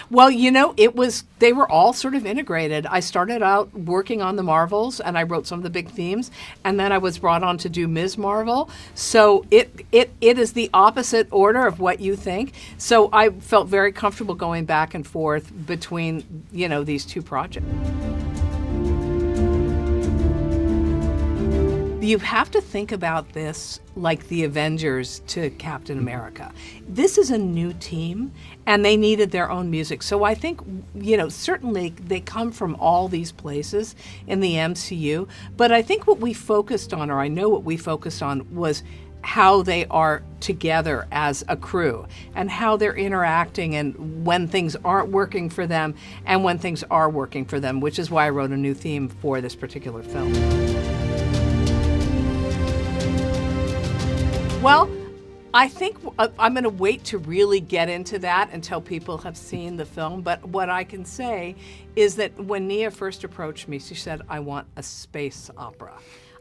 Well, they were all sort of integrated. I started out working on the Marvels, and I wrote some of the big themes, and then I was brought on to do Ms. Marvel. So it is the opposite order of what you think. So I felt very comfortable going back and forth between, these two projects. You have to think about this like the Avengers to Captain America. This is a new team, and they needed their own music. So I think, certainly they come from all these places in the MCU, but I think what we focused on, or I know what we focused on, was how they are together as a crew and how they're interacting and when things aren't working for them and when things are working for them, which is why I wrote a new theme for this particular film. Well, I think I'm going to wait to really get into that until people have seen the film. But what I can say is that when Nia first approached me, she said, I want a space opera.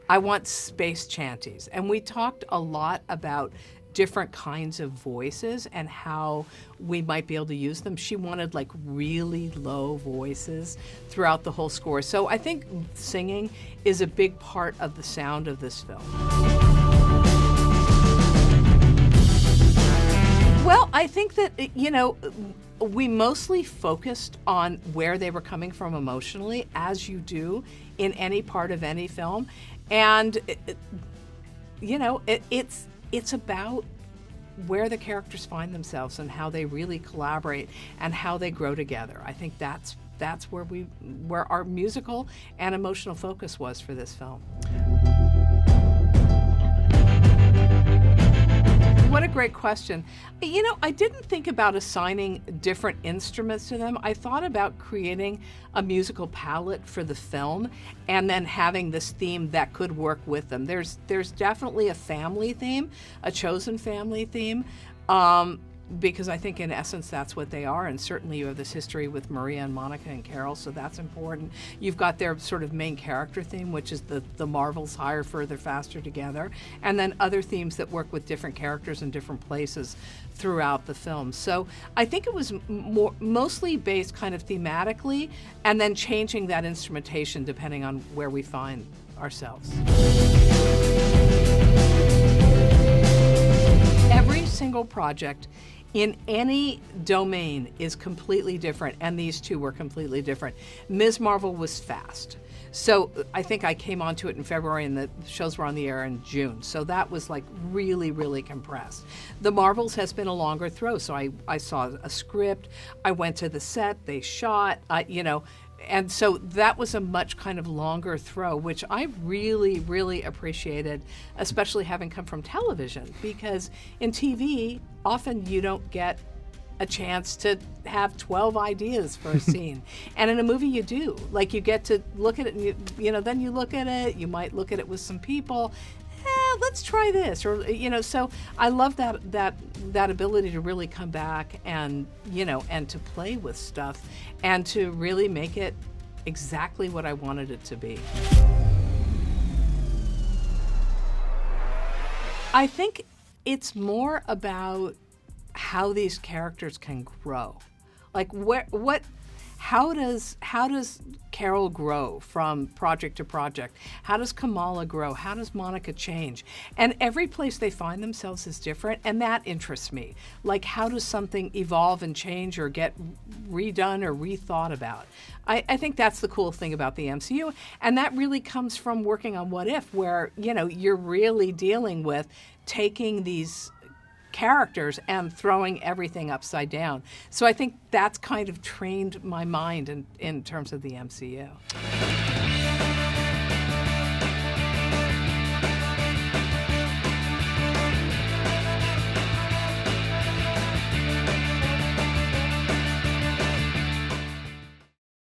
I want space chanties. And we talked a lot about different kinds of voices and how we might be able to use them. She wanted like really low voices throughout the whole score. So I think singing is a big part of the sound of this film. Well, I think that, we mostly focused on where they were coming from emotionally, as you do in any part of any film. And, it's about where the characters find themselves and how they really collaborate and how they grow together. I think that's where our musical and emotional focus was for this film. What a great question. I didn't think about assigning different instruments to them. I thought about creating a musical palette for the film and then having this theme that could work with them. There's definitely a family theme, a chosen family theme, because I think in essence that's what they are, and certainly you have this history with Maria and Monica and Carol, so that's important. You've got their sort of main character theme, which is the Marvels higher, further, faster together, and then other themes that work with different characters in different places throughout the film. So I think it was mostly based kind of thematically, and then changing that instrumentation depending on where we find ourselves. Every single project in any domain is completely different, and these two were completely different. Ms. Marvel was fast. So I think I came onto it in February and the shows were on the air in June. So that was like really, really compressed. The Marvels has been a longer throw. So I saw a script, I went to the set, they shot, and so that was a much kind of longer throw, which I really, really appreciated, especially having come from television, because in TV, often you don't get a chance to have 12 ideas for a scene. And in a movie you do. Like you get to look at it and then you look at it, you might look at it with some people, let's try this, or so I love that ability to really come back and and to play with stuff and to really make it exactly what I wanted it to be. I think it's more about how these characters can grow. Like how does Carol grow from project to project? How does Kamala grow? How does Monica change? And every place they find themselves is different, and that interests me. Like, how does something evolve and change or get redone or rethought about? I think that's the cool thing about the MCU, and that really comes from working on What If, where, you're really dealing with taking these characters and throwing everything upside down. So I think that's kind of trained my mind in terms of the MCU.